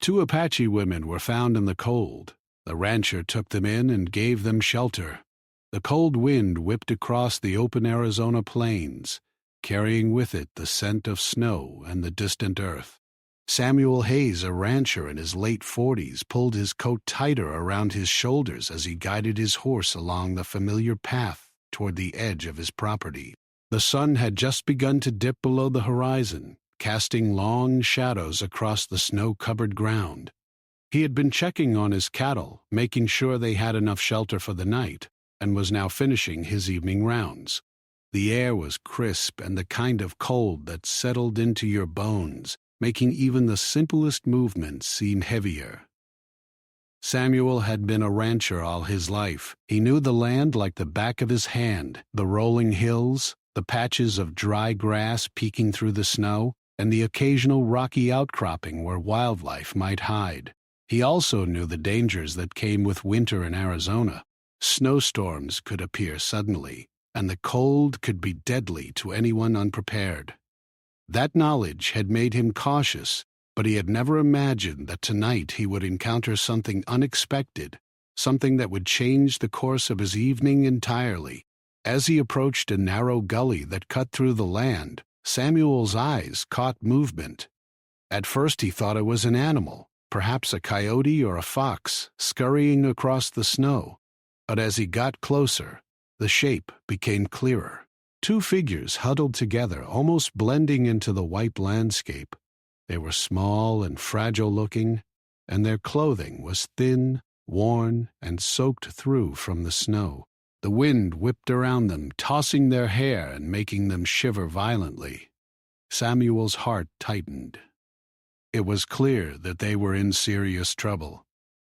Two Apache women were found in the cold. The rancher took them in and gave them shelter. The cold wind whipped across the open Arizona plains, carrying with it the scent of snow and the distant earth. Samuel Hayes, a rancher in his late 40s, pulled his coat tighter around his shoulders as he guided his horse along the familiar path toward the edge of his property. The sun had just begun to dip below the horizon, casting long shadows across the snow-covered ground. He had been checking on his cattle, making sure they had enough shelter for the night, and was now finishing his evening rounds. The air was crisp and the kind of cold that settled into your bones, making even the simplest movements seem heavier. Samuel had been a rancher all his life. He knew the land like the back of his hand, the rolling hills, the patches of dry grass peeking through the snow, and the occasional rocky outcropping where wildlife might hide. He also knew the dangers that came with winter in Arizona. Snowstorms could appear suddenly, and the cold could be deadly to anyone unprepared. That knowledge had made him cautious, but he had never imagined that tonight he would encounter something unexpected, something that would change the course of his evening entirely. As he approached a narrow gully that cut through the land, Samuel's eyes caught movement. At first he thought it was an animal, perhaps a coyote or a fox, scurrying across the snow. But as he got closer, the shape became clearer. Two figures huddled together, almost blending into the white landscape. They were small and fragile-looking, and their clothing was thin, worn, and soaked through from the snow. The wind whipped around them, tossing their hair and making them shiver violently. Samuel's heart tightened. It was clear that they were in serious trouble.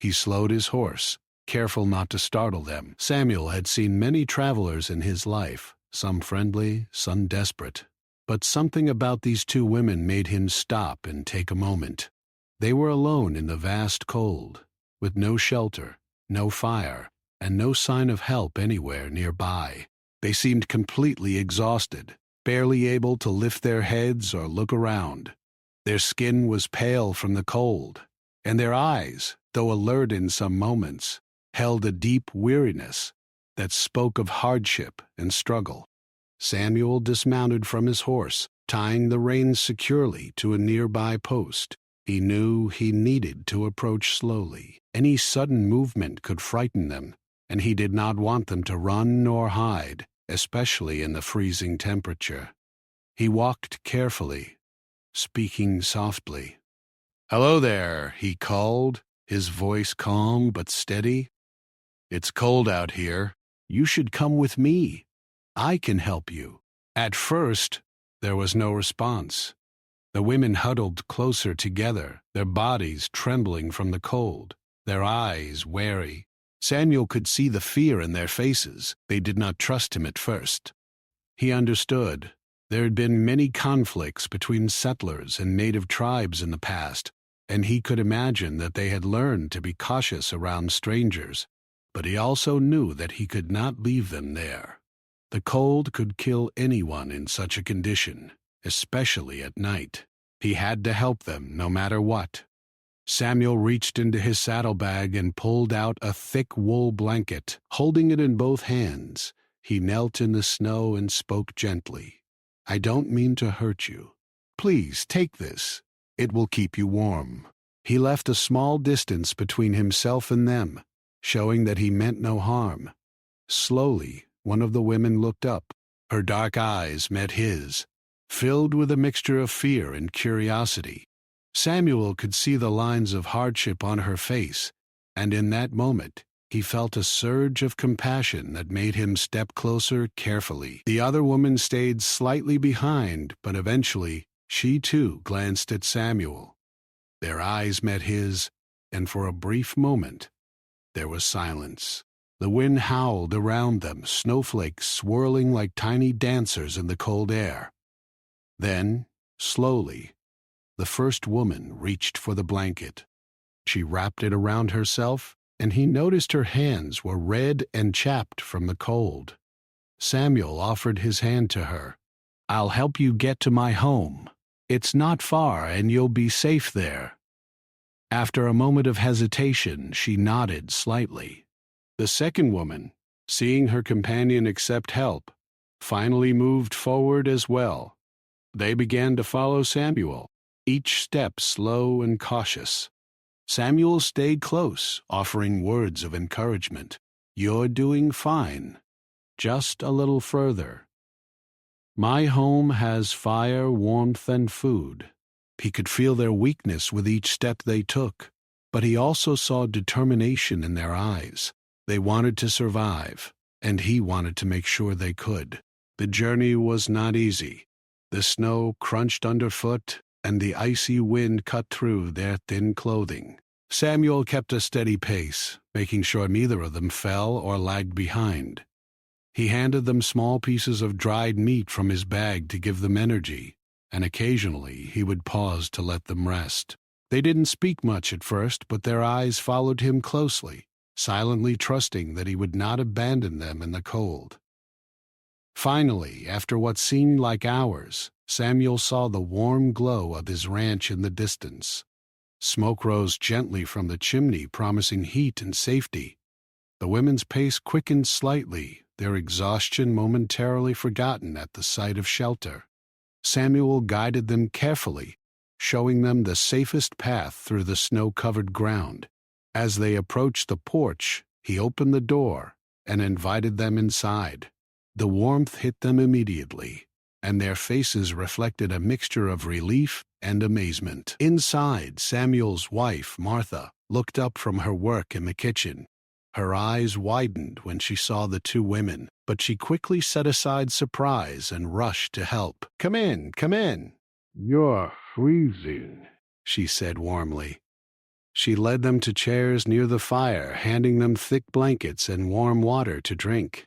He slowed his horse, careful not to startle them. Samuel had seen many travelers in his life, some friendly, some desperate. But something about these two women made him stop and take a moment. They were alone in the vast cold, with no shelter, no fire, and no sign of help anywhere nearby. They seemed completely exhausted, barely able to lift their heads or look around. Their skin was pale from the cold, and their eyes, though alert in some moments, held a deep weariness that spoke of hardship and struggle. Samuel dismounted from his horse, tying the reins securely to a nearby post. He knew he needed to approach slowly. Any sudden movement could frighten them, and he did not want them to run nor hide, especially in the freezing temperature. He walked carefully, speaking softly. "Hello there," he called, his voice calm but steady. "It's cold out here. You should come with me. I can help you." At first, there was no response. The women huddled closer together, their bodies trembling from the cold, their eyes wary. Samuel could see the fear in their faces. They did not trust him at first. He understood. There had been many conflicts between settlers and native tribes in the past, and he could imagine that they had learned to be cautious around strangers. But he also knew that he could not leave them there. The cold could kill anyone in such a condition, especially at night. He had to help them no matter what. Samuel reached into his saddlebag and pulled out a thick wool blanket. Holding it in both hands, he knelt in the snow and spoke gently. "I don't mean to hurt you. Please take this. It will keep you warm." He left a small distance between himself and them, showing that he meant no harm. Slowly, one of the women looked up. Her dark eyes met his, filled with a mixture of fear and curiosity. Samuel could see the lines of hardship on her face, and in that moment, he felt a surge of compassion that made him step closer carefully. The other woman stayed slightly behind, but eventually, she too glanced at Samuel. Their eyes met his, and for a brief moment, there was silence. The wind howled around them, snowflakes swirling like tiny dancers in the cold air. Then, slowly, the first woman reached for the blanket. She wrapped it around herself, and he noticed her hands were red and chapped from the cold. Samuel offered his hand to her. "I'll help you get to my home. It's not far, and you'll be safe there." After a moment of hesitation, she nodded slightly. The second woman, seeing her companion accept help, finally moved forward as well. They began to follow Samuel, each step slow and cautious. Samuel stayed close, offering words of encouragement. "You're doing fine. Just a little further. My home has fire, warmth, and food." He could feel their weakness with each step they took, but he also saw determination in their eyes. They wanted to survive, and he wanted to make sure they could. The journey was not easy. The snow crunched underfoot, and the icy wind cut through their thin clothing. Samuel kept a steady pace, making sure neither of them fell or lagged behind. He handed them small pieces of dried meat from his bag to give them energy, and occasionally he would pause to let them rest. They didn't speak much at first, but their eyes followed him closely, silently trusting that he would not abandon them in the cold. Finally, after what seemed like hours, Samuel saw the warm glow of his ranch in the distance. Smoke rose gently from the chimney, promising heat and safety. The women's pace quickened slightly, their exhaustion momentarily forgotten at the sight of shelter. Samuel guided them carefully, showing them the safest path through the snow-covered ground. As they approached the porch, he opened the door and invited them inside. The warmth hit them immediately, and their faces reflected a mixture of relief and amazement. Inside, Samuel's wife, Martha, looked up from her work in the kitchen. Her eyes widened when she saw the two women, but she quickly set aside surprise and rushed to help. "Come in, come in." "You're freezing," she said warmly. She led them to chairs near the fire, handing them thick blankets and warm water to drink.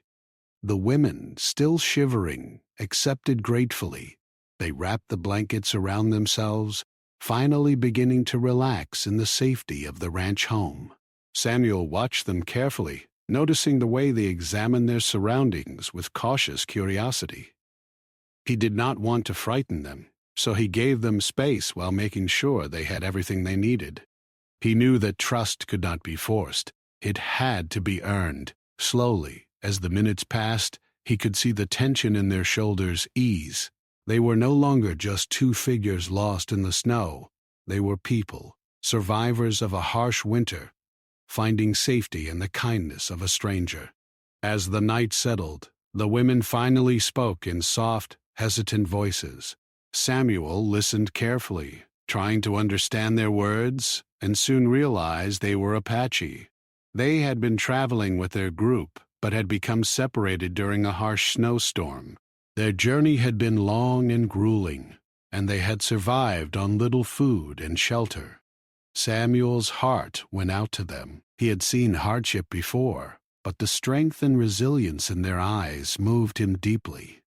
The women, still shivering, accepted gratefully. They wrapped the blankets around themselves, finally beginning to relax in the safety of the ranch home. Samuel watched them carefully, noticing the way they examined their surroundings with cautious curiosity. He did not want to frighten them, so he gave them space while making sure they had everything they needed. He knew that trust could not be forced. It had to be earned. Slowly, as the minutes passed, he could see the tension in their shoulders ease. They were no longer just two figures lost in the snow. They were people, survivors of a harsh winter, finding safety in the kindness of a stranger. As the night settled, the women finally spoke in soft, hesitant voices. Samuel listened carefully, trying to understand their words, and soon realized they were Apache. They had been traveling with their group, but had become separated during a harsh snowstorm. Their journey had been long and grueling, and they had survived on little food and shelter. Samuel's heart went out to them. He had seen hardship before, but the strength and resilience in their eyes moved him deeply.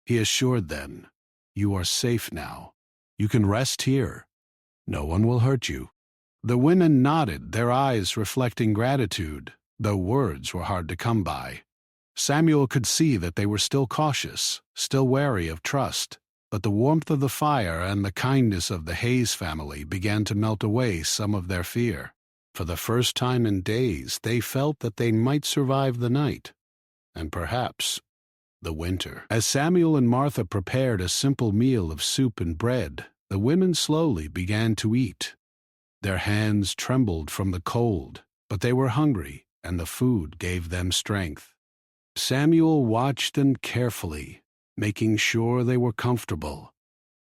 He assured them, "You are safe now. You can rest here. No one will hurt you." The women nodded, their eyes reflecting gratitude, though words were hard to come by. Samuel could see that they were still cautious, still wary of trust, but the warmth of the fire and the kindness of the Hayes family began to melt away some of their fear. For the first time in days, they felt that they might survive the night, and perhaps the winter. As Samuel and Martha prepared a simple meal of soup and bread, the women slowly began to eat. Their hands trembled from the cold, but they were hungry, and the food gave them strength. Samuel watched them carefully, making sure they were comfortable,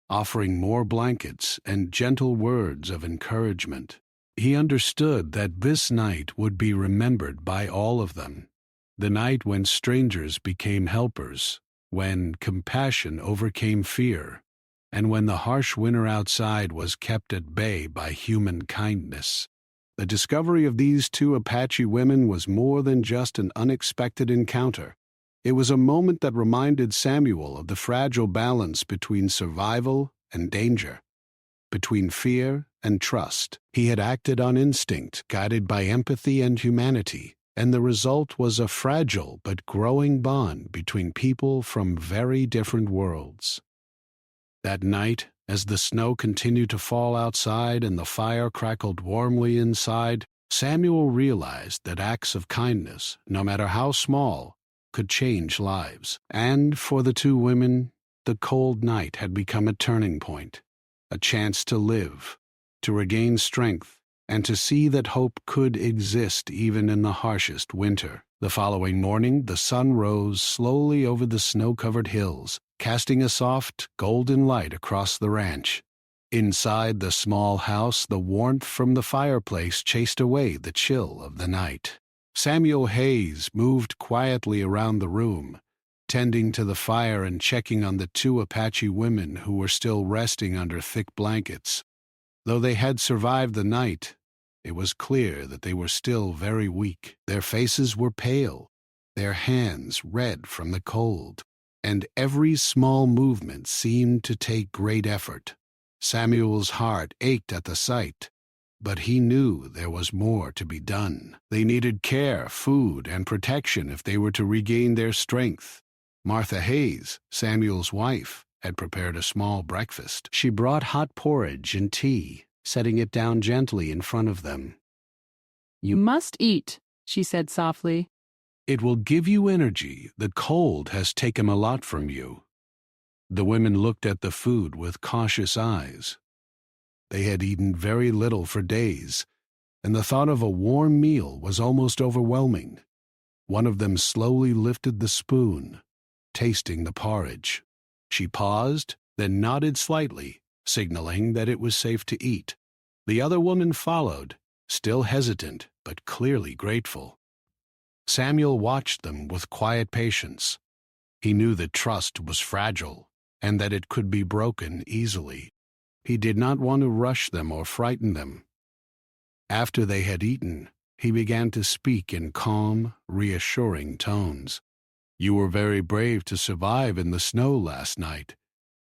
offering more blankets and gentle words of encouragement. He understood that this night would be remembered by all of them, the night when strangers became helpers, when compassion overcame fear, and when the harsh winter outside was kept at bay by human kindness. The discovery of these two Apache women was more than just an unexpected encounter. It was a moment that reminded Samuel of the fragile balance between survival and danger, between fear and trust. He had acted on instinct, guided by empathy and humanity, and the result was a fragile but growing bond between people from very different worlds. That night, As the snow continued to fall outside and the fire crackled warmly inside, Samuel realized that acts of kindness, no matter how small, could change lives. And for the two women, the cold night had become a turning point, a chance to live, to regain strength, and to see that hope could exist even in the harshest winter. The following morning, the sun rose slowly over the snow-covered hills, casting a soft, golden light across the ranch. Inside the small house, the warmth from the fireplace chased away the chill of the night. Samuel Hayes moved quietly around the room, tending to the fire and checking on the two Apache women who were still resting under thick blankets. Though they had survived the night, it was clear that they were still very weak. Their faces were pale, their hands red from the cold, and every small movement seemed to take great effort. Samuel's heart ached at the sight, but he knew there was more to be done. They needed care, food, and protection if they were to regain their strength. Martha Hayes, Samuel's wife, had prepared a small breakfast. She brought hot porridge and tea, setting it down gently in front of them. "You must eat," she said softly. "It will give you energy. The cold has taken a lot from you." The women looked at the food with cautious eyes. They had eaten very little for days, and the thought of a warm meal was almost overwhelming. One of them slowly lifted the spoon, tasting the porridge. She paused, then nodded slightly, signaling that it was safe to eat. The other woman followed, still hesitant but clearly grateful. Samuel watched them with quiet patience. He knew that trust was fragile and that it could be broken easily. He did not want to rush them or frighten them. After they had eaten, he began to speak in calm, reassuring tones. "You were very brave to survive in the snow last night.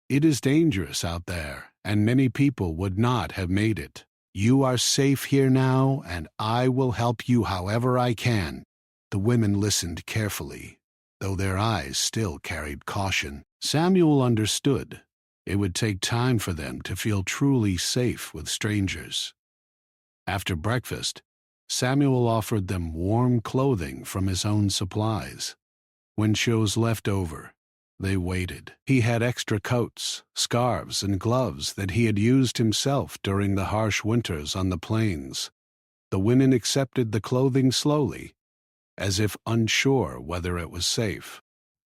It is dangerous out there, and many people would not have made it. You are safe here now, and I will help you however I can." The women listened carefully, though their eyes still carried caution. Samuel understood. It would take time for them to feel truly safe with strangers. After breakfast, Samuel offered them warm clothing from his own supplies. When shows left over, they waited. He had extra coats, scarves, and gloves that he had used himself during the harsh winters on the plains. The women accepted the clothing slowly, as if unsure whether it was safe.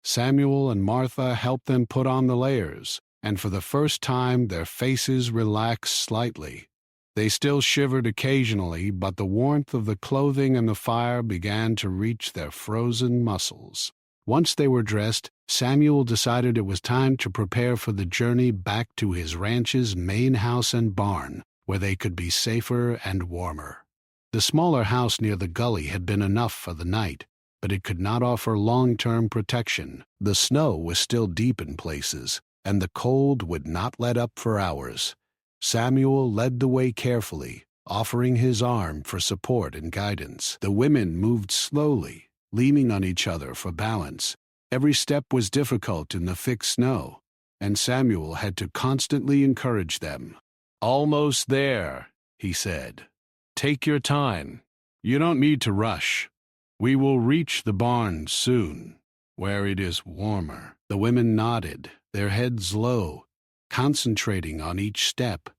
Samuel and Martha helped them put on the layers, and for the first time their faces relaxed slightly. They still shivered occasionally, but the warmth of the clothing and the fire began to reach their frozen muscles. Once they were dressed, Samuel decided it was time to prepare for the journey back to his ranch's main house and barn, where they could be safer and warmer. The smaller house near the gully had been enough for the night, but it could not offer long-term protection. The snow was still deep in places, and the cold would not let up for hours. Samuel led the way carefully, offering his arm for support and guidance. The women moved slowly, leaning on each other for balance. Every step was difficult in the thick snow, and Samuel had to constantly encourage them. "Almost there," he said. "Take your time. You don't need to rush. We will reach the barn soon, where it is warmer." The women nodded, their heads low, concentrating on each step.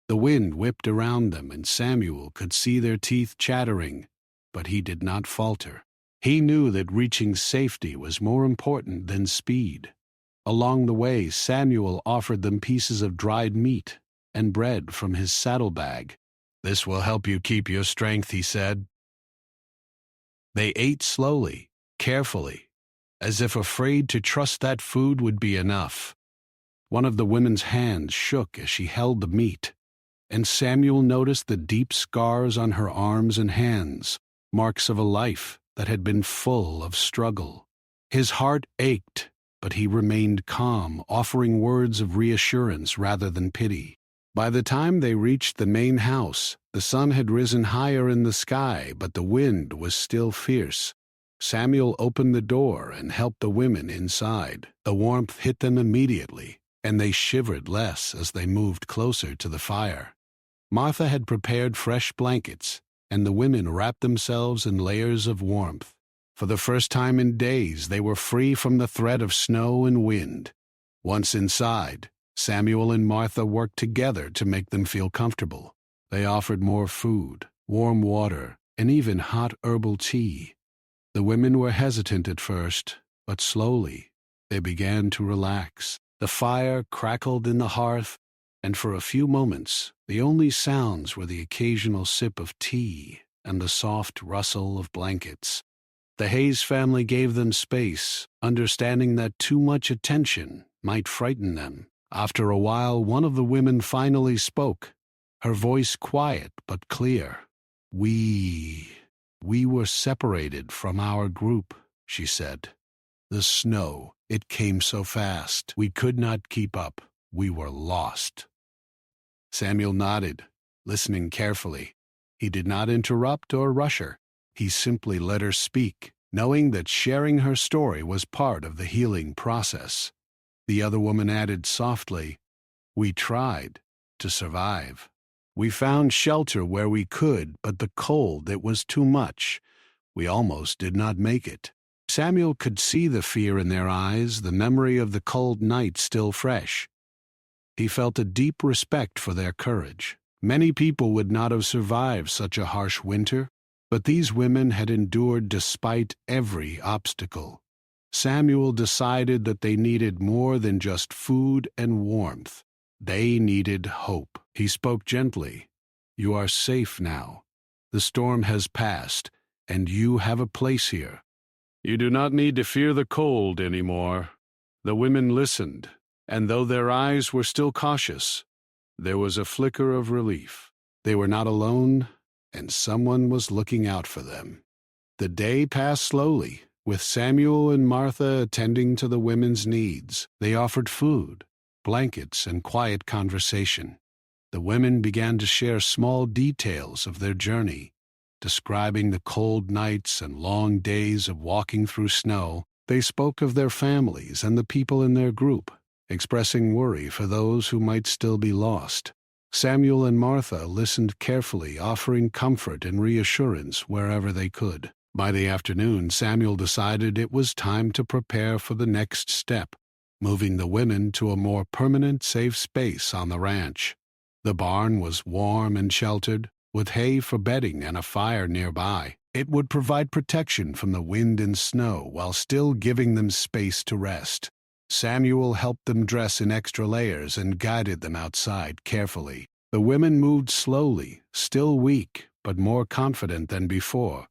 The wind whipped around them, and Samuel could see their teeth chattering, but he did not falter. He knew that reaching safety was more important than speed. Along the way, Samuel offered them pieces of dried meat and bread from his saddlebag. "This will help you keep your strength," he said. They ate slowly, carefully, as if afraid to trust that food would be enough. One of the women's hands shook as she held the meat, and Samuel noticed the deep scars on her arms and hands, marks of a life that had been full of struggle. His heart ached, but he remained calm, offering words of reassurance rather than pity. By the time they reached the main house, the sun had risen higher in the sky, but the wind was still fierce. Samuel opened the door and helped the women inside. The warmth hit them immediately, and they shivered less as they moved closer to the fire. Martha had prepared fresh blankets, and the women wrapped themselves in layers of warmth. For the first time in days, they were free from the threat of snow and wind. Once inside, Samuel and Martha worked together to make them feel comfortable. They offered more food, warm water, and even hot herbal tea. The women were hesitant at first, but slowly they began to relax. The fire crackled in the hearth, and for a few moments the only sounds were the occasional sip of tea and the soft rustle of blankets. The Hayes family gave them space, understanding that too much attention might frighten them. After a while, one of the women finally spoke, her voice quiet but clear. We were separated from our group," she said. "The snow, it came so fast. We could not keep up. We were lost." Samuel nodded, listening carefully. He did not interrupt or rush her. He simply let her speak, knowing that sharing her story was part of the healing process. The other woman added softly, "We tried to survive. We found shelter where we could, but the cold, it was too much. We almost did not make it." Samuel could see the fear in their eyes, the memory of the cold night still fresh. He felt a deep respect for their courage. Many people would not have survived such a harsh winter, but these women had endured despite every obstacle. Samuel decided that they needed more than just food and warmth. They needed hope. He spoke gently. "You are safe now. The storm has passed, and you have a place here. You do not need to fear the cold anymore." The women listened, and though their eyes were still cautious, there was a flicker of relief. They were not alone, and someone was looking out for them. The day passed slowly, with Samuel and Martha attending to the women's needs. They offered food, blankets, and quiet conversation. The women began to share small details of their journey, describing the cold nights and long days of walking through snow. They spoke of their families and the people in their group, expressing worry for those who might still be lost. Samuel and Martha listened carefully, offering comfort and reassurance wherever they could. By the afternoon, Samuel decided it was time to prepare for the next step, moving the women to a more permanent, safe space on the ranch. The barn was warm and sheltered, with hay for bedding and a fire nearby. It would provide protection from the wind and snow while still giving them space to rest. Samuel helped them dress in extra layers and guided them outside carefully. The women moved slowly, still weak, but more confident than before.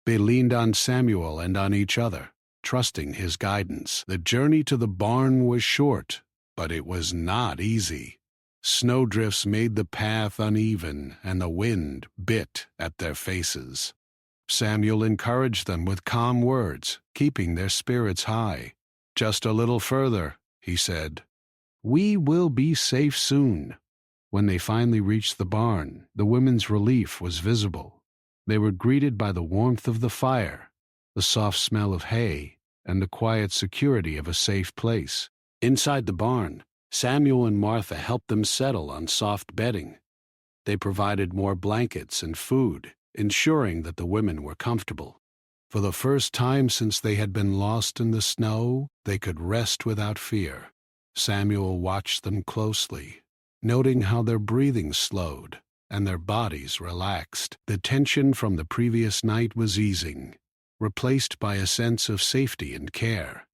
They leaned on Samuel and on each other, trusting his guidance. The journey to the barn was short, but it was not easy. Snowdrifts made the path uneven, and the wind bit at their faces. Samuel encouraged them with calm words, keeping their spirits high. "Just a little further," he said. "We will be safe soon." When they finally reached the barn, the women's relief was visible. They were greeted by the warmth of the fire, the soft smell of hay, and the quiet security of a safe place. Inside the barn, Samuel and Martha helped them settle on soft bedding. They provided more blankets and food, ensuring that the women were comfortable. For the first time since they had been lost in the snow, they could rest without fear. Samuel watched them closely, noting how their breathing slowed and their bodies relaxed. The tension from the previous night was easing, replaced by a sense of safety and care.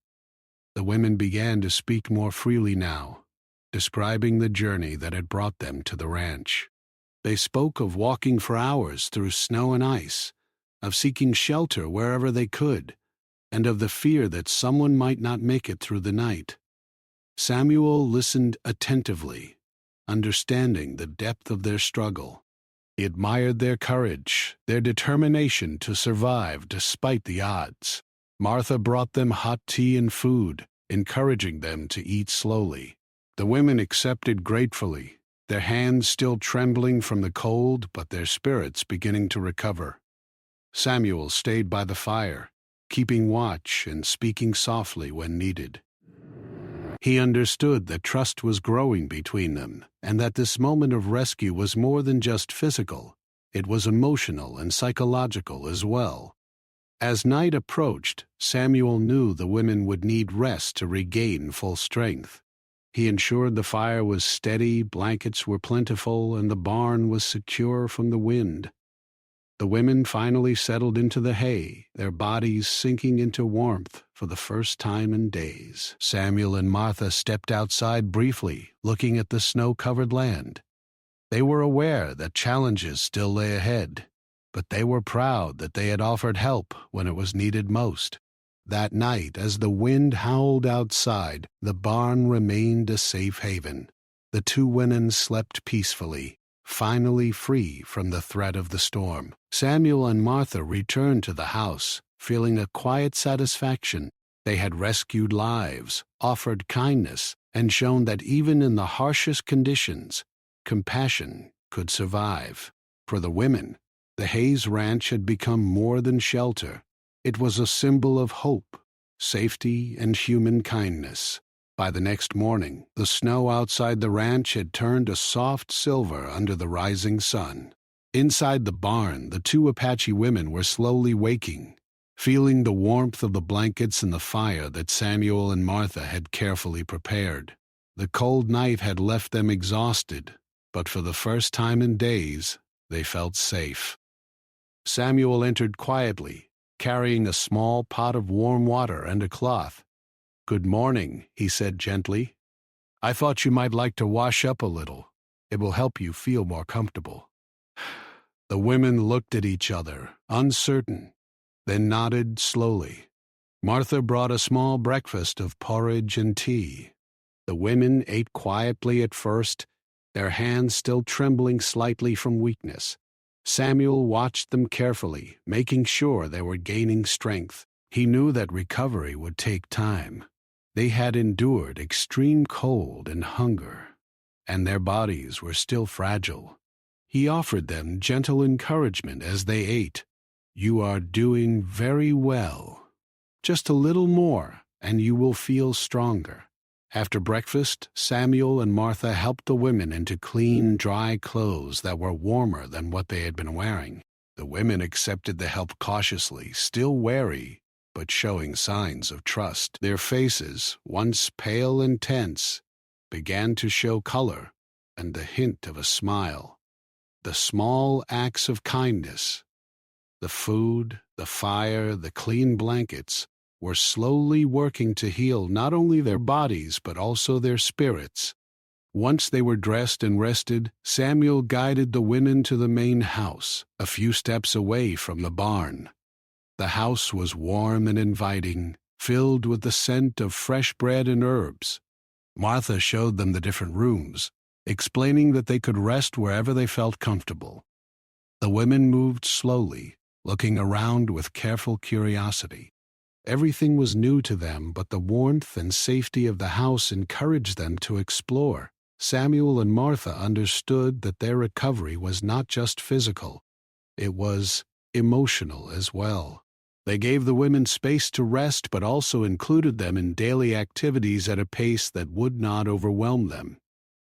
The women began to speak more freely now, describing the journey that had brought them to the ranch. They spoke of walking for hours through snow and ice, of seeking shelter wherever they could, and of the fear that someone might not make it through the night. Samuel listened attentively, understanding the depth of their struggle. He admired their courage, their determination to survive despite the odds. Martha brought them hot tea and food, encouraging them to eat slowly. The women accepted gratefully, their hands still trembling from the cold, but their spirits beginning to recover. Samuel stayed by the fire, keeping watch and speaking softly when needed. He understood that trust was growing between them, and that this moment of rescue was more than just physical. It was emotional and psychological as well. As night approached, Samuel knew the women would need rest to regain full strength. He ensured the fire was steady, blankets were plentiful, and the barn was secure from the wind. The women finally settled into the hay, their bodies sinking into warmth for the first time in days. Samuel and Martha stepped outside briefly, looking at the snow-covered land. They were aware that challenges still lay ahead, but they were proud that they had offered help when it was needed most. That night, as the wind howled outside, the barn remained a safe haven. The two women slept peacefully, finally free from the threat of the storm. Samuel and Martha returned to the house, feeling a quiet satisfaction. They had rescued lives, offered kindness, and shown that even in the harshest conditions, compassion could survive. For the women, the Hayes Ranch had become more than shelter. It was a symbol of hope, safety, and human kindness. By the next morning, the snow outside the ranch had turned a soft silver under the rising sun. Inside the barn, the two Apache women were slowly waking, feeling the warmth of the blankets and the fire that Samuel and Martha had carefully prepared. The cold night had left them exhausted, but for the first time in days, they felt safe. Samuel entered quietly, carrying a small pot of warm water and a cloth. "Good morning," he said gently. "I thought you might like to wash up a little. It will help you feel more comfortable." The women looked at each other, uncertain, then nodded slowly. Martha brought a small breakfast of porridge and tea. The women ate quietly at first, their hands still trembling slightly from weakness. Samuel watched them carefully, making sure they were gaining strength. He knew that recovery would take time. They had endured extreme cold and hunger, and their bodies were still fragile. He offered them gentle encouragement as they ate. "You are doing very well. Just a little more, and you will feel stronger." After breakfast, Samuel and Martha helped the women into clean, dry clothes that were warmer than what they had been wearing. The women accepted the help cautiously, still wary, but showing signs of trust. Their faces, once pale and tense, began to show color and the hint of a smile. The small acts of kindness, the food, the fire, the clean blankets, were slowly working to heal not only their bodies but also their spirits. Once they were dressed and rested, Samuel guided the women to the main house, a few steps away from the barn. The house was warm and inviting, filled with the scent of fresh bread and herbs. Martha showed them the different rooms, explaining that they could rest wherever they felt comfortable. The women moved slowly, looking around with careful curiosity. Everything was new to them, but the warmth and safety of the house encouraged them to explore. Samuel and Martha understood that their recovery was not just physical. It was emotional as well. They gave the women space to rest, but also included them in daily activities at a pace that would not overwhelm them.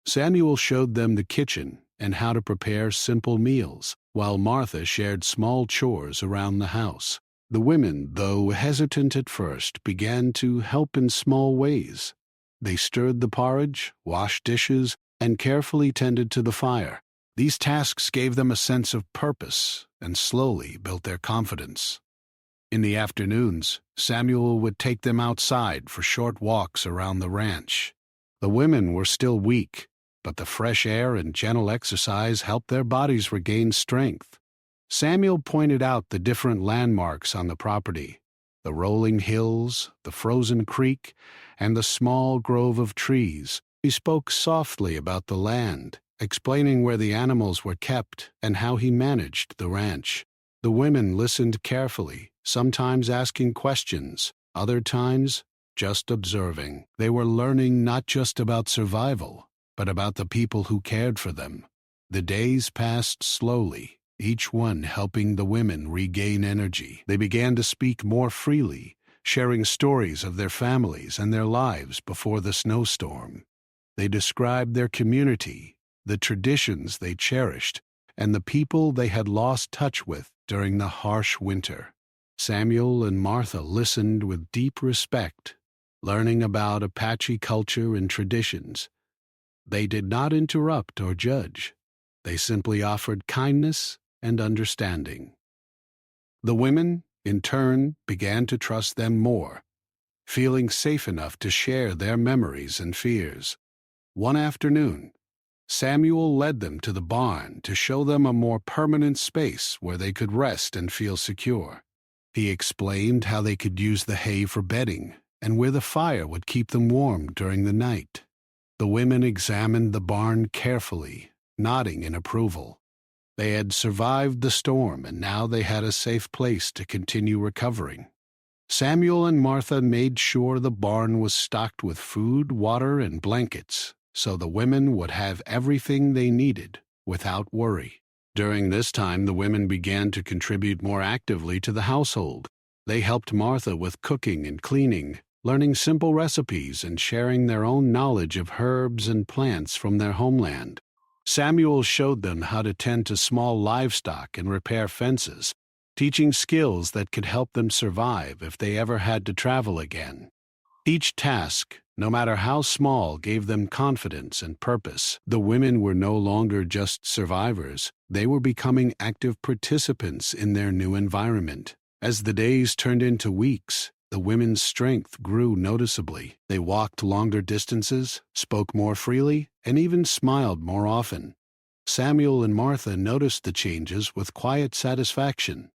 Samuel showed them the kitchen and how to prepare simple meals, while Martha shared small chores around the house. The women, though hesitant at first, began to help in small ways. They stirred the porridge, washed dishes, and carefully tended to the fire. These tasks gave them a sense of purpose and slowly built their confidence. In the afternoons, Samuel would take them outside for short walks around the ranch. The women were still weak, but the fresh air and gentle exercise helped their bodies regain strength. Samuel pointed out the different landmarks on the property, the rolling hills, the frozen creek, and the small grove of trees. He spoke softly about the land, explaining where the animals were kept and how he managed the ranch. The women listened carefully, sometimes asking questions, other times just observing. They were learning not just about survival, but about the people who cared for them. The days passed slowly, each one helping the women regain energy. They began to speak more freely, sharing stories of their families and their lives before the snowstorm. They described their community, the traditions they cherished, and the people they had lost touch with during the harsh winter. Samuel and Martha listened with deep respect, learning about Apache culture and traditions. They did not interrupt or judge. They simply offered kindness and understanding. The women, in turn, began to trust them more, feeling safe enough to share their memories and fears. One afternoon, Samuel led them to the barn to show them a more permanent space where they could rest and feel secure. He explained how they could use the hay for bedding and where the fire would keep them warm during the night. The women examined the barn carefully, nodding in approval. They had survived the storm, and now they had a safe place to continue recovering. Samuel and Martha made sure the barn was stocked with food, water, and blankets, so the women would have everything they needed without worry. During this time, the women began to contribute more actively to the household. They helped Martha with cooking and cleaning, learning simple recipes and sharing their own knowledge of herbs and plants from their homeland. Samuel showed them how to tend to small livestock and repair fences, teaching skills that could help them survive if they ever had to travel again. Each task, no matter how small, gave them confidence and purpose. The women were no longer just survivors. They were becoming active participants in their new environment. As the days turned into weeks, the women's strength grew noticeably. They walked longer distances, spoke more freely, and even smiled more often. Samuel and Martha noticed the changes with quiet satisfaction.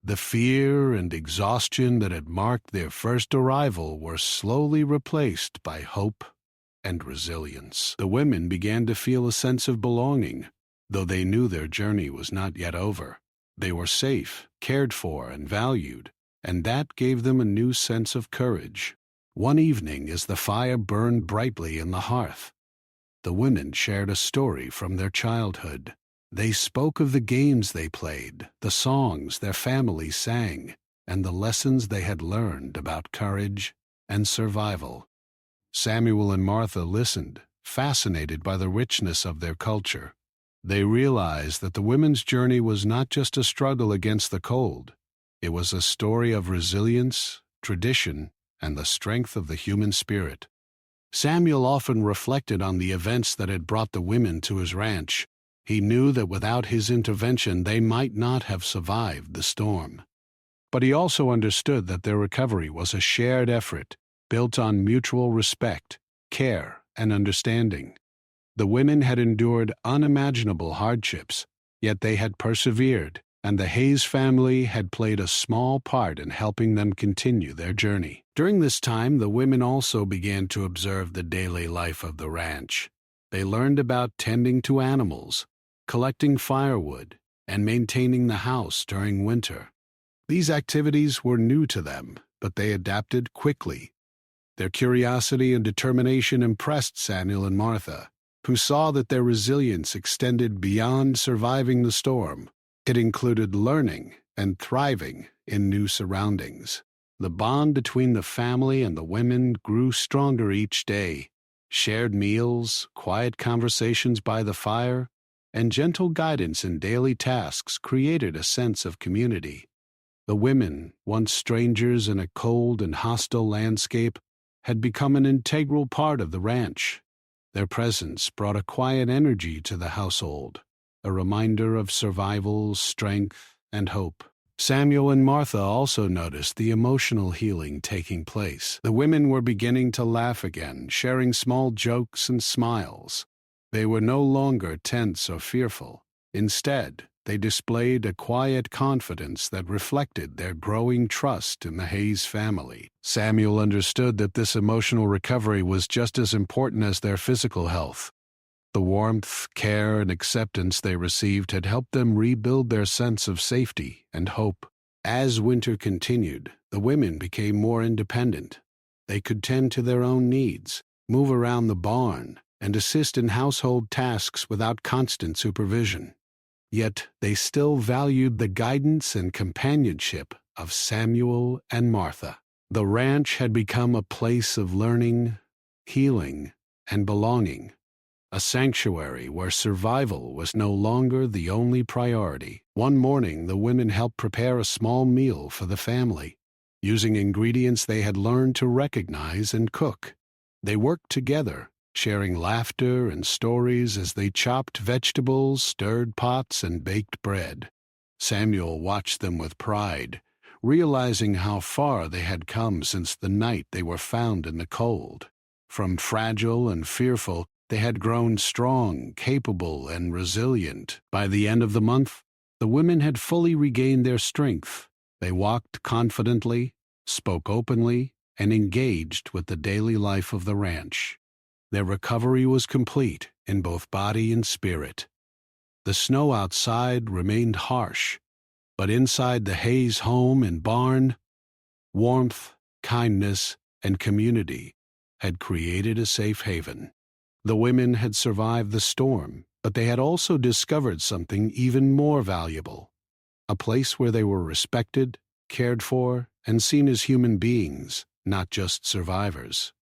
The fear and exhaustion that had marked their first arrival were slowly replaced by hope and resilience. The women began to feel a sense of belonging, though they knew their journey was not yet over. They were safe, cared for, and valued, and that gave them a new sense of courage. One evening, as the fire burned brightly in the hearth, the women shared a story from their childhood. They spoke of the games they played, the songs their families sang, and the lessons they had learned about courage and survival. Samuel and Martha listened, fascinated by the richness of their culture. They realized that the women's journey was not just a struggle against the cold. It was a story of resilience, tradition, and the strength of the human spirit. Samuel often reflected on the events that had brought the women to his ranch. He knew that without his intervention they might not have survived the storm. But he also understood that their recovery was a shared effort, built on mutual respect, care, and understanding. The women had endured unimaginable hardships, yet they had persevered, and the Hayes family had played a small part in helping them continue their journey. During this time, the women also began to observe the daily life of the ranch. They learned about tending to animals, collecting firewood, and maintaining the house during winter. These activities were new to them, but they adapted quickly. Their curiosity and determination impressed Samuel and Martha, who saw that their resilience extended beyond surviving the storm. It included learning and thriving in new surroundings. The bond between the family and the women grew stronger each day. Shared meals, quiet conversations by the fire, and gentle guidance in daily tasks created a sense of community. The women, once strangers in a cold and hostile landscape, had become an integral part of the ranch. Their presence brought a quiet energy to the household, a reminder of survival, strength, and hope. Samuel and Martha also noticed the emotional healing taking place. The women were beginning to laugh again, sharing small jokes and smiles. They were no longer tense or fearful. Instead, they displayed a quiet confidence that reflected their growing trust in the Hayes family. Samuel understood that this emotional recovery was just as important as their physical health. The warmth, care, and acceptance they received had helped them rebuild their sense of safety and hope. As winter continued, the women became more independent. They could tend to their own needs, move around the barn, and assist in household tasks without constant supervision. Yet they still valued the guidance and companionship of Samuel and Martha. The ranch had become a place of learning, healing, and belonging, a sanctuary where survival was no longer the only priority. One morning, the women helped prepare a small meal for the family, using ingredients they had learned to recognize and cook. They worked together, sharing laughter and stories as they chopped vegetables, stirred pots, and baked bread. Samuel watched them with pride, realizing how far they had come since the night they were found in the cold. From fragile and fearful, they had grown strong, capable, and resilient. By the end of the month, the women had fully regained their strength. They walked confidently, spoke openly, and engaged with the daily life of the ranch. Their recovery was complete in both body and spirit. The snow outside remained harsh, but inside the Hayes home and barn, warmth, kindness, and community had created a safe haven. The women had survived the storm, but they had also discovered something even more valuable, a place where they were respected, cared for, and seen as human beings, not just survivors.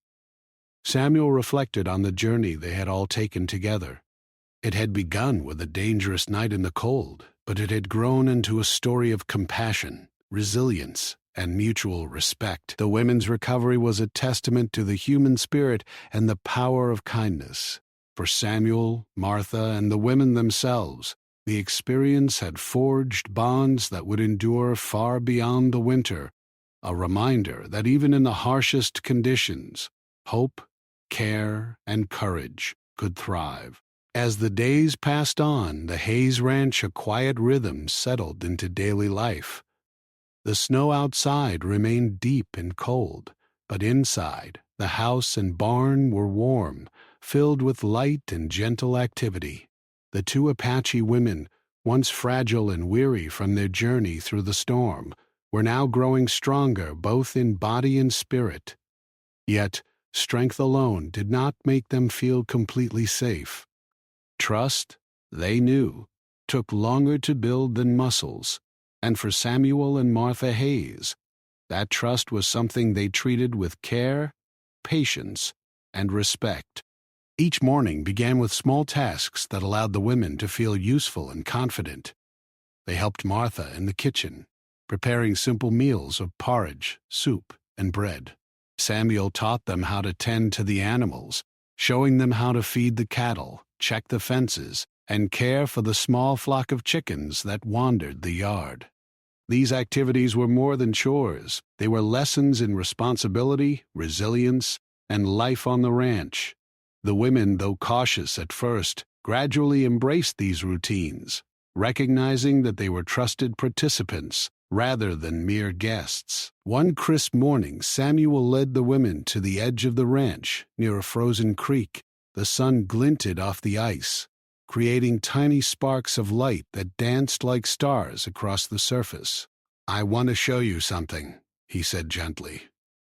Samuel reflected on the journey they had all taken together. It had begun with a dangerous night in the cold, but it had grown into a story of compassion, resilience, and mutual respect. The women's recovery was a testament to the human spirit and the power of kindness. For Samuel, Martha, and the women themselves, the experience had forged bonds that would endure far beyond the winter, a reminder that even in the harshest conditions, hope, care, and courage could thrive. As the days passed on, the Hayes Ranch, a quiet rhythm settled into daily life. The snow outside remained deep and cold, but inside, the house and barn were warm, filled with light and gentle activity. The two Apache women, once fragile and weary from their journey through the storm, were now growing stronger both in body and spirit. Yet, strength alone did not make them feel completely safe. Trust, they knew, took longer to build than muscles, and for Samuel and Martha Hayes, that trust was something they treated with care, patience, and respect. Each morning began with small tasks that allowed the women to feel useful and confident. They helped Martha in the kitchen, preparing simple meals of porridge, soup, and bread. Samuel taught them how to tend to the animals, showing them how to feed the cattle, check the fences, and care for the small flock of chickens that wandered the yard. These activities were more than chores. They were lessons in responsibility, resilience, and life on the ranch. The women, though cautious at first, gradually embraced these routines, recognizing that they were trusted participants rather than mere guests. One crisp morning, Samuel led the women to the edge of the ranch, near a frozen creek. The sun glinted off the ice, creating tiny sparks of light that danced like stars across the surface. "I want to show you something," he said gently.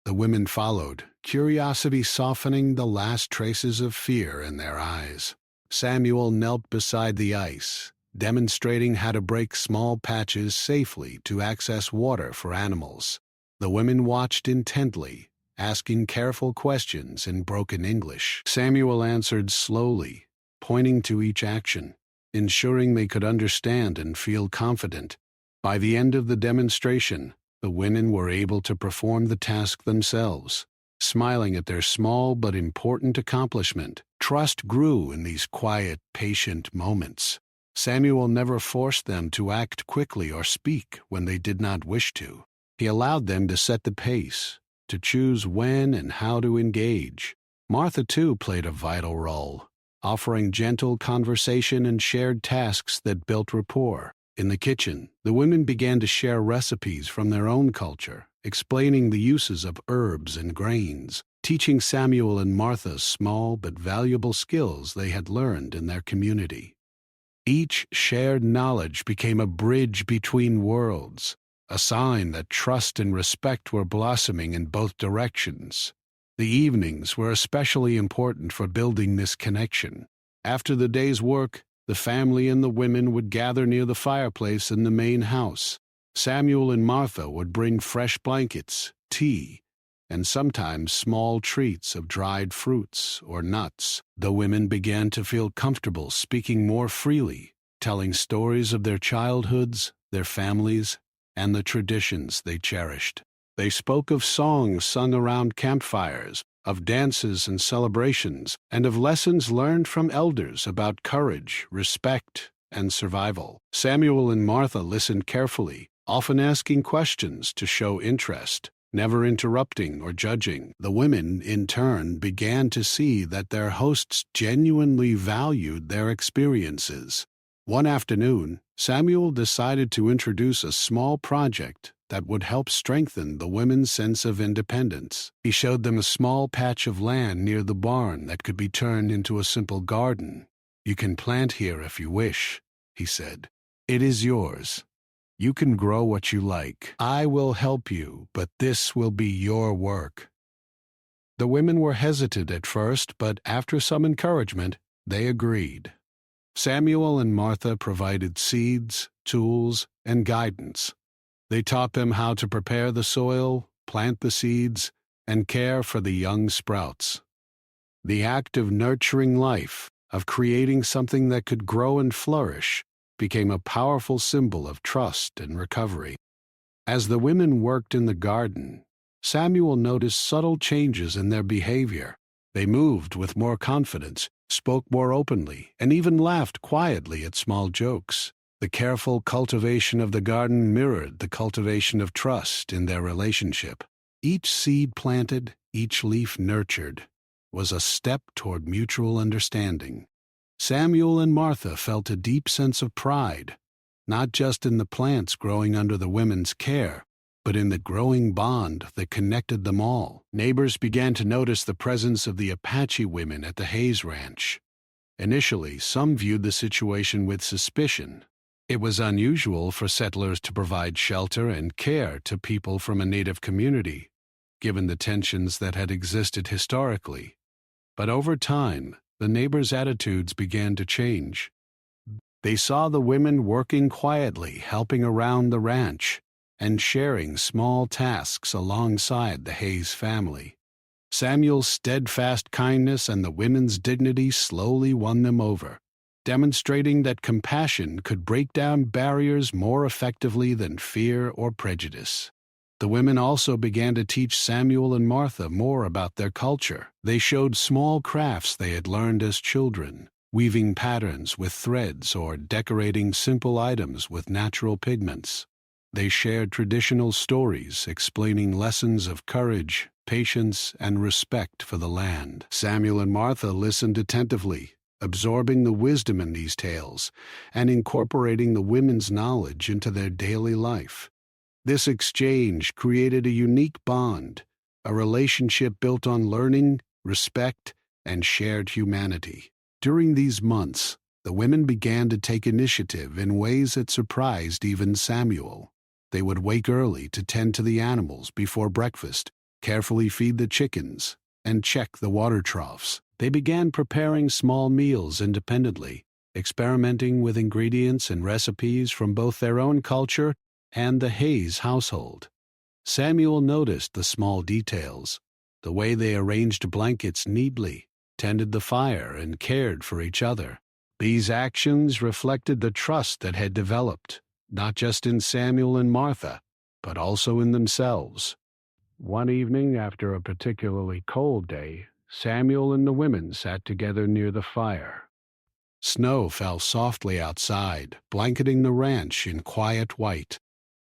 The women followed, curiosity softening the last traces of fear in their eyes. Samuel knelt beside the ice, demonstrating how to break small patches safely to access water for animals. The women watched intently, asking careful questions in broken English. Samuel answered slowly, pointing to each action, ensuring they could understand and feel confident. By the end of the demonstration, the women were able to perform the task themselves, smiling at their small but important accomplishment. Trust grew in these quiet, patient moments. Samuel never forced them to act quickly or speak when they did not wish to. He allowed them to set the pace, to choose when and how to engage. Martha, too, played a vital role, offering gentle conversation and shared tasks that built rapport. In the kitchen, the women began to share recipes from their own culture, explaining the uses of herbs and grains, teaching Samuel and Martha small but valuable skills they had learned in their community. Each shared knowledge became a bridge between worlds, a sign that trust and respect were blossoming in both directions. The evenings were especially important for building this connection. After the day's work, the family and the women would gather near the fireplace in the main house. Samuel and Martha would bring fresh blankets, tea, and sometimes small treats of dried fruits or nuts. The women began to feel comfortable speaking more freely, telling stories of their childhoods, their families, and the traditions they cherished. They spoke of songs sung around campfires, of dances and celebrations, and of lessons learned from elders about courage, respect, and survival. Samuel and Martha listened carefully, often asking questions to show interest, never interrupting or judging. The women, in turn, began to see that their hosts genuinely valued their experiences. One afternoon, Samuel decided to introduce a small project that would help strengthen the women's sense of independence. He showed them a small patch of land near the barn that could be turned into a simple garden. "You can plant here if you wish," he said. "It is yours. You can grow what you like. I will help you, but this will be your work." The women were hesitant at first, but after some encouragement, they agreed. Samuel and Martha provided seeds, tools, and guidance. They taught them how to prepare the soil, plant the seeds, and care for the young sprouts. The act of nurturing life, of creating something that could grow and flourish, became a powerful symbol of trust and recovery. As the women worked in the garden, Samuel noticed subtle changes in their behavior. They moved with more confidence, spoke more openly, and even laughed quietly at small jokes. The careful cultivation of the garden mirrored the cultivation of trust in their relationship. Each seed planted, each leaf nurtured, was a step toward mutual understanding. Samuel and Martha felt a deep sense of pride, not just in the plants growing under the women's care, but in the growing bond that connected them all. Neighbors began to notice the presence of the Apache women at the Hayes Ranch. Initially, some viewed the situation with suspicion. It was unusual for settlers to provide shelter and care to people from a native community, given the tensions that had existed historically. But over time, the neighbors' attitudes began to change. They saw the women working quietly, helping around the ranch, and sharing small tasks alongside the Hayes family. Samuel's steadfast kindness and the women's dignity slowly won them over, demonstrating that compassion could break down barriers more effectively than fear or prejudice. The women also began to teach Samuel and Martha more about their culture. They showed small crafts they had learned as children, weaving patterns with threads or decorating simple items with natural pigments. They shared traditional stories explaining lessons of courage, patience, and respect for the land. Samuel and Martha listened attentively, absorbing the wisdom in these tales and incorporating the women's knowledge into their daily life. This exchange created a unique bond, a relationship built on learning, respect, and shared humanity. During these months, the women began to take initiative in ways that surprised even Samuel. They would wake early to tend to the animals before breakfast, carefully feed the chickens, and check the water troughs. They began preparing small meals independently, experimenting with ingredients and recipes from both their own culture and the Hayes household. Samuel noticed the small details, the way they arranged blankets neatly, tended the fire, and cared for each other. These actions reflected the trust that had developed, not just in Samuel and Martha, but also in themselves. One evening after a particularly cold day, Samuel and the women sat together near the fire. Snow fell softly outside, blanketing the ranch in quiet white.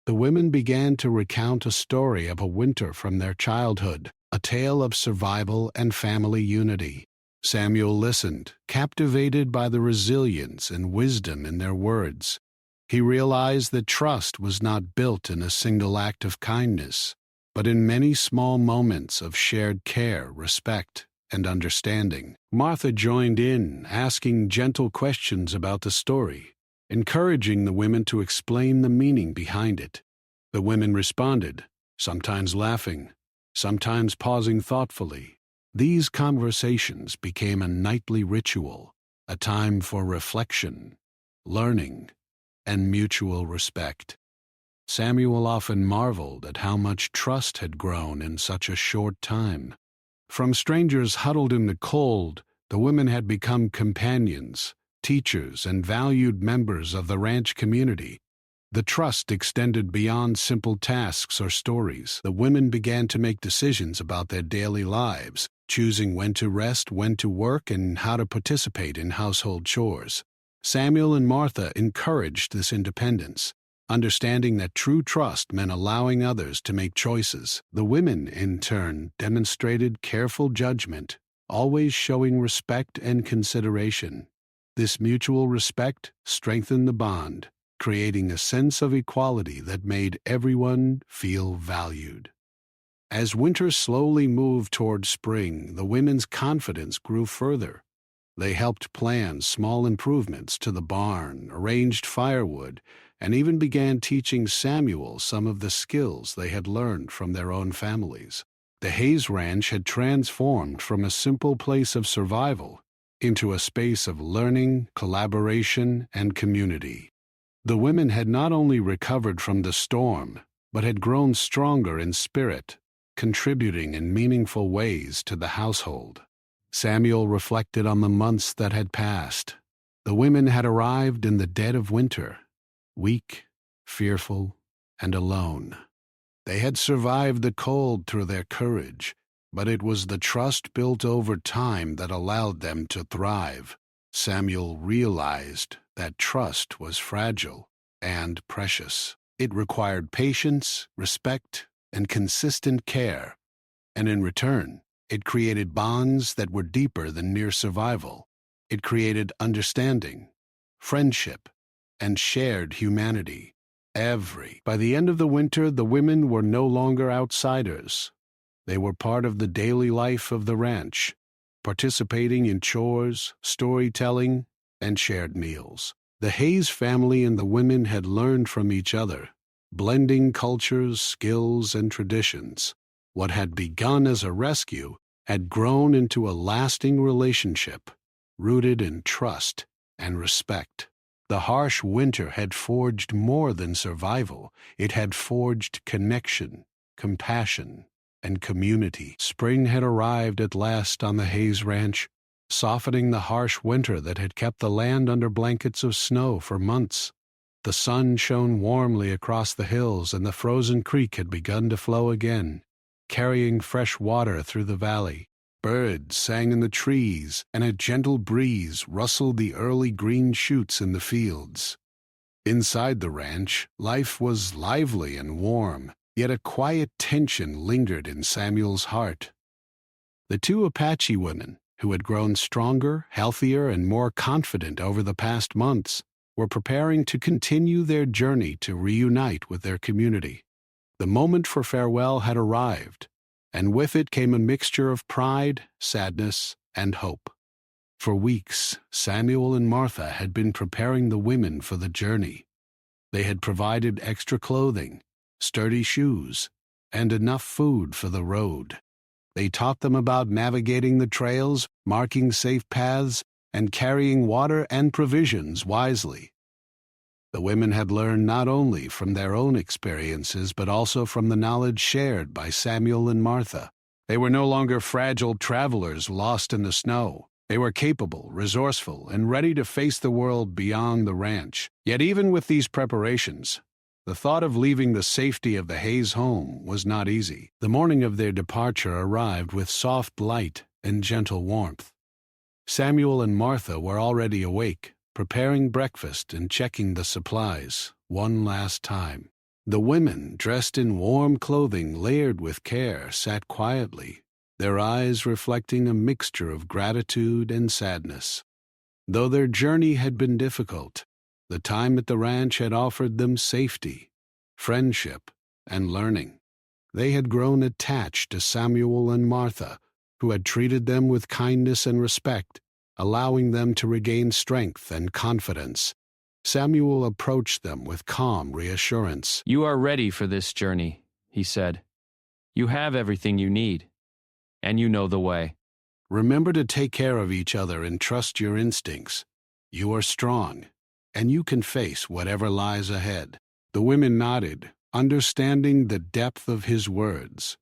The women began to recount a story of a winter from their childhood, a tale of survival and family unity. Samuel listened, captivated by the resilience and wisdom in their words. He realized that trust was not built in a single act of kindness, but in many small moments of shared care, respect, and understanding. Martha joined in, asking gentle questions about the story, encouraging the women to explain the meaning behind it. The women responded, sometimes laughing, sometimes pausing thoughtfully. These conversations became a nightly ritual, a time for reflection, learning, and mutual respect. Samuel often marveled at how much trust had grown in such a short time. From strangers huddled in the cold, the women had become companions, teachers, and valued members of the ranch community. The trust extended beyond simple tasks or stories. The women began to make decisions about their daily lives, choosing when to rest, when to work, and how to participate in household chores. Samuel and Martha encouraged this independence, understanding that true trust meant allowing others to make choices. The women, in turn, demonstrated careful judgment, always showing respect and consideration. This mutual respect strengthened the bond, creating a sense of equality that made everyone feel valued. As winter slowly moved toward spring, the women's confidence grew further. They helped plan small improvements to the barn, arranged firewood, and even began teaching Samuel some of the skills they had learned from their own families. The Hayes Ranch had transformed from a simple place of survival into a space of learning, collaboration, and community. The women had not only recovered from the storm, but had grown stronger in spirit, contributing in meaningful ways to the household. Samuel reflected on the months that had passed. The women had arrived in the dead of winter, weak, fearful, and alone. They had survived the cold through their courage, but it was the trust built over time that allowed them to thrive. Samuel realized that trust was fragile and precious. It required patience, respect, and consistent care, and in return, it created bonds that were deeper than mere survival. It created understanding, friendship, and shared humanity. By the end of the winter, the women were no longer outsiders. They were part of the daily life of the ranch, participating in chores, storytelling, and shared meals. The Hayes family and the women had learned from each other, blending cultures, skills, and traditions. What had begun as a rescue had grown into a lasting relationship, rooted in trust and respect. The harsh winter had forged more than survival. It had forged connection, compassion, and community. Spring had arrived at last on the Hayes Ranch, softening the harsh winter that had kept the land under blankets of snow for months. The sun shone warmly across the hills, and the frozen creek had begun to flow again, carrying fresh water through the valley. Birds sang in the trees, and a gentle breeze rustled the early green shoots in the fields. Inside the ranch, life was lively and warm, yet a quiet tension lingered in Samuel's heart. The two Apache women, who had grown stronger, healthier, and more confident over the past months, were preparing to continue their journey to reunite with their community. The moment for farewell had arrived, and with it came a mixture of pride, sadness, and hope. For weeks, Samuel and Martha had been preparing the women for the journey. They had provided extra clothing, sturdy shoes, and enough food for the road. They taught them about navigating the trails, marking safe paths, and carrying water and provisions wisely. The women had learned not only from their own experiences, but also from the knowledge shared by Samuel and Martha. They were no longer fragile travelers lost in the snow. They were capable, resourceful, and ready to face the world beyond the ranch. Yet even with these preparations, the thought of leaving the safety of the Hayes home was not easy. The morning of their departure arrived with soft light and gentle warmth. Samuel and Martha were already awake, preparing breakfast and checking the supplies one last time. The women, dressed in warm clothing layered with care, sat quietly, their eyes reflecting a mixture of gratitude and sadness. Though their journey had been difficult, the time at the ranch had offered them safety, friendship, and learning. They had grown attached to Samuel and Martha, who had treated them with kindness and respect, allowing them to regain strength and confidence. Samuel approached them with calm reassurance. "You are ready for this journey," he said. "You have everything you need, and you know the way. Remember to take care of each other and trust your instincts. You are strong, and you can face whatever lies ahead." The women nodded, understanding the depth of his words.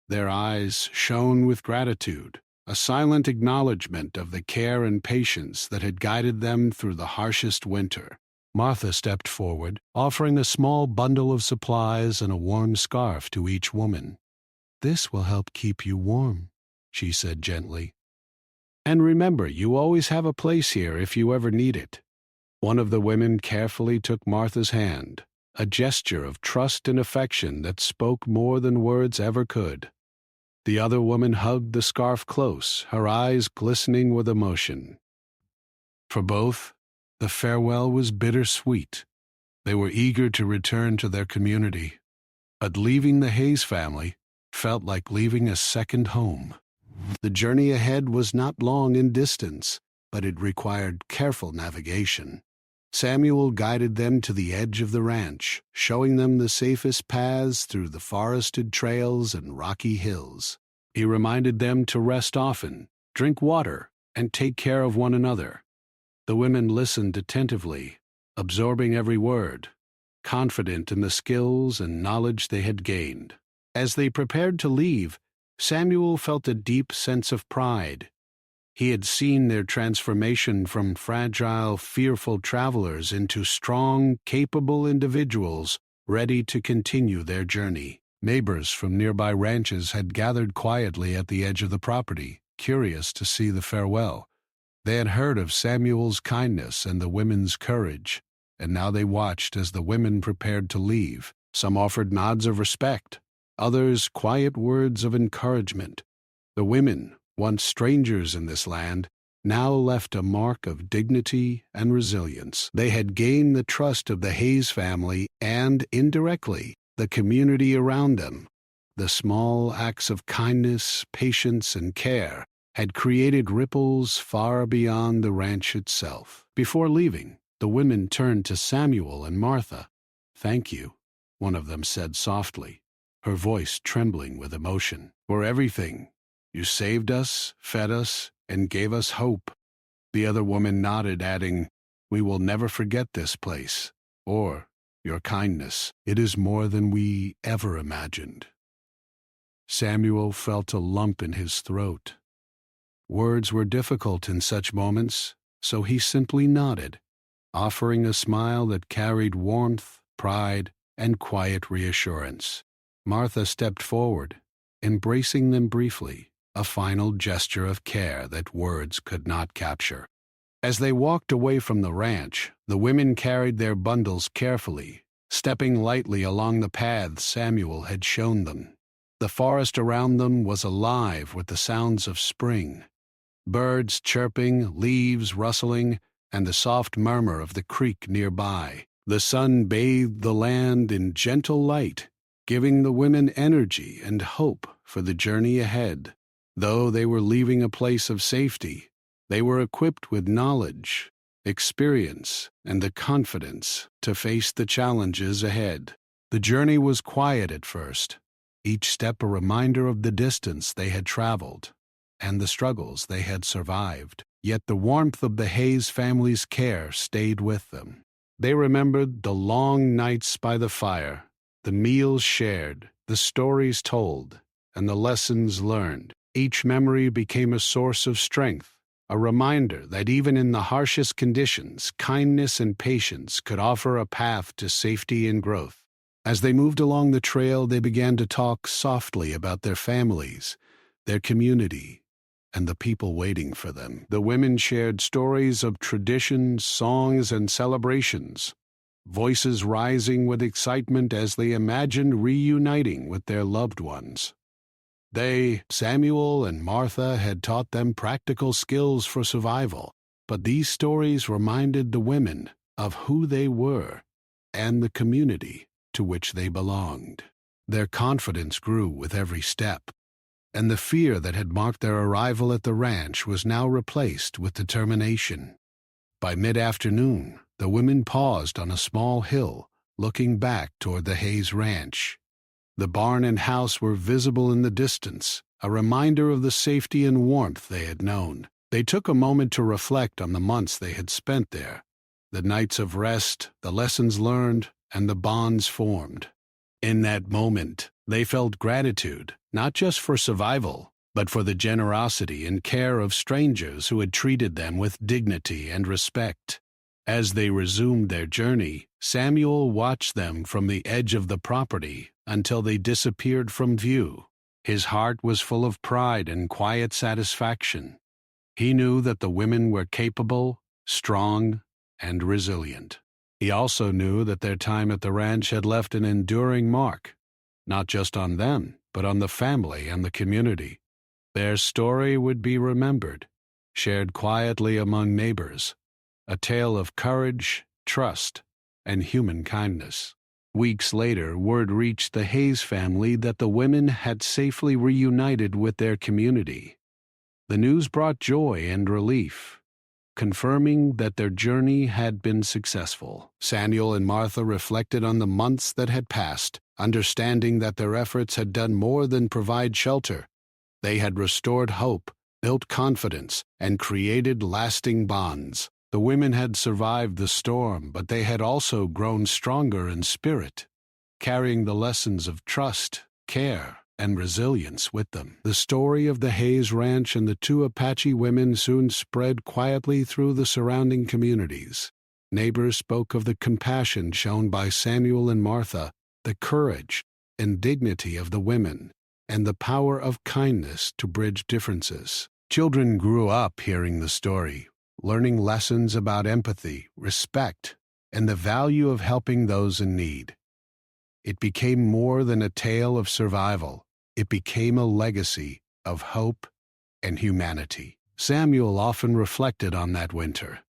Their eyes shone with gratitude, a silent acknowledgment of the care and patience that had guided them through the harshest winter. Martha stepped forward, offering a small bundle of supplies and a warm scarf to each woman. "This will help keep you warm," she said gently. "And remember, you always have a place here if you ever need it." One of the women carefully took Martha's hand, a gesture of trust and affection that spoke more than words ever could. The other woman hugged the scarf close, her eyes glistening with emotion. For both, the farewell was bittersweet. They were eager to return to their community, but leaving the Hayes family felt like leaving a second home. The journey ahead was not long in distance, but it required careful navigation. Samuel guided them to the edge of the ranch, showing them the safest paths through the forested trails and rocky hills. He reminded them to rest often, drink water, and take care of one another. The women listened attentively, absorbing every word, confident in the skills and knowledge they had gained. As they prepared to leave, Samuel felt a deep sense of pride. He had seen their transformation from fragile, fearful travelers into strong, capable individuals ready to continue their journey. Neighbors from nearby ranches had gathered quietly at the edge of the property, curious to see the farewell. They had heard of Samuel's kindness and the women's courage, and now they watched as the women prepared to leave. Some offered nods of respect, others quiet words of encouragement. The women, once strangers in this land, now left a mark of dignity and resilience. They had gained the trust of the Hayes family and, indirectly, the community around them. The small acts of kindness, patience, and care had created ripples far beyond the ranch itself. Before leaving, the women turned to Samuel and Martha. "Thank you," one of them said softly, her voice trembling with emotion, "for everything. You saved us, fed us, and gave us hope." The other woman nodded, adding, "We will never forget this place, or your kindness. It is more than we ever imagined." Samuel felt a lump in his throat. Words were difficult in such moments, so he simply nodded, offering a smile that carried warmth, pride, and quiet reassurance. Martha stepped forward, embracing them briefly, a final gesture of care that words could not capture. As they walked away from the ranch, the women carried their bundles carefully, stepping lightly along the paths Samuel had shown them. The forest around them was alive with the sounds of spring, birds chirping, leaves rustling, and the soft murmur of the creek nearby. The sun bathed the land in gentle light, giving the women energy and hope for the journey ahead. Though they were leaving a place of safety, they were equipped with knowledge, experience, and the confidence to face the challenges ahead. The journey was quiet at first, each step a reminder of the distance they had traveled and the struggles they had survived. Yet the warmth of the Hayes family's care stayed with them. They remembered the long nights by the fire, the meals shared, the stories told, and the lessons learned. Each memory became a source of strength, a reminder that even in the harshest conditions, kindness and patience could offer a path to safety and growth. As they moved along the trail, they began to talk softly about their families, their community, and the people waiting for them. The women shared stories of traditions, songs, and celebrations, voices rising with excitement as they imagined reuniting with their loved ones. They, Samuel and Martha, had taught them practical skills for survival, but these stories reminded the women of who they were and the community to which they belonged. Their confidence grew with every step, and the fear that had marked their arrival at the ranch was now replaced with determination. By mid-afternoon, the women paused on a small hill, looking back toward the Hayes Ranch. The barn and house were visible in the distance, a reminder of the safety and warmth they had known. They took a moment to reflect on the months they had spent there, the nights of rest, the lessons learned, and the bonds formed. In that moment, they felt gratitude, not just for survival, but for the generosity and care of strangers who had treated them with dignity and respect. As they resumed their journey, Samuel watched them from the edge of the property until they disappeared from view. His heart was full of pride and quiet satisfaction. He knew that the women were capable, strong, and resilient. He also knew that their time at the ranch had left an enduring mark, not just on them, but on the family and the community. Their story would be remembered, shared quietly among neighbors, a tale of courage, trust, and human kindness. Weeks later, word reached the Hayes family that the women had safely reunited with their community. The news brought joy and relief, confirming that their journey had been successful. Samuel and Martha reflected on the months that had passed, understanding that their efforts had done more than provide shelter. They had restored hope, built confidence, and created lasting bonds. The women had survived the storm, but they had also grown stronger in spirit, carrying the lessons of trust, care, and resilience with them. The story of the Hayes Ranch and the two Apache women soon spread quietly through the surrounding communities. Neighbors spoke of the compassion shown by Samuel and Martha, the courage and dignity of the women, and the power of kindness to bridge differences. Children grew up hearing the story, learning lessons about empathy, respect, and the value of helping those in need. It became more than a tale of survival. It became a legacy of hope and humanity. Samuel often reflected on that winter,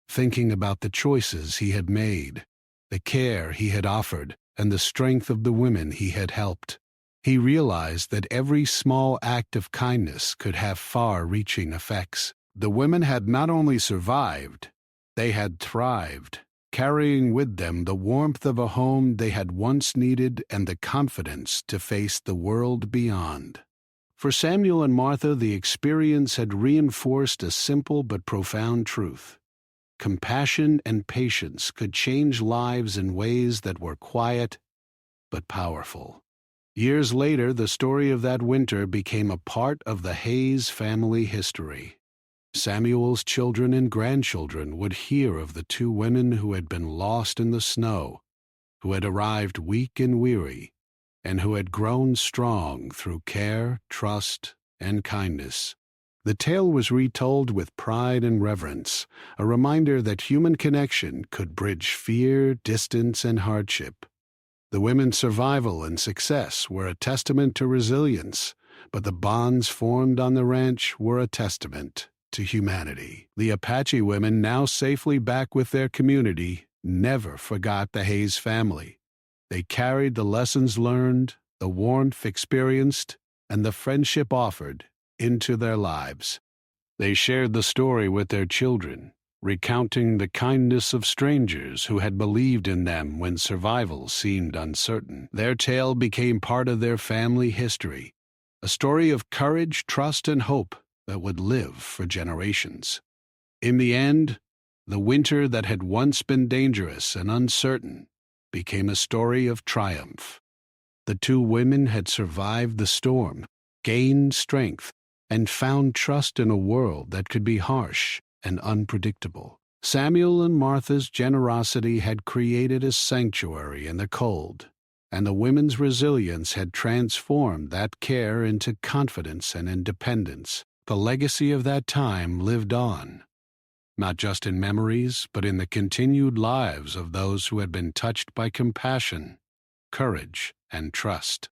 thinking about the choices he had made, the care he had offered, and the strength of the women he had helped. He realized that every small act of kindness could have far-reaching effects. The women had not only survived, they had thrived, carrying with them the warmth of a home they had once needed and the confidence to face the world beyond. For Samuel and Martha, the experience had reinforced a simple but profound truth. Compassion and patience could change lives in ways that were quiet but powerful. Years later, the story of that winter became a part of the Hayes family history. Samuel's children and grandchildren would hear of the two women who had been lost in the snow, who had arrived weak and weary, and who had grown strong through care, trust, and kindness. The tale was retold with pride and reverence, a reminder that human connection could bridge fear, distance, and hardship. The women's survival and success were a testament to resilience, but the bonds formed on the ranch were a testament to humanity. The Apache women, now safely back with their community, never forgot the Hayes family. They carried the lessons learned, the warmth experienced, and the friendship offered into their lives. They shared the story with their children, recounting the kindness of strangers who had believed in them when survival seemed uncertain. Their tale became part of their family history, a story of courage, trust, and hope that would live for generations. In the end, the winter that had once been dangerous and uncertain became a story of triumph. The two women had survived the storm, gained strength, and found trust in a world that could be harsh and unpredictable. Samuel and Martha's generosity had created a sanctuary in the cold, and the women's resilience had transformed that care into confidence and independence. The legacy of that time lived on, not just in memories, but in the continued lives of those who had been touched by compassion, courage, and trust.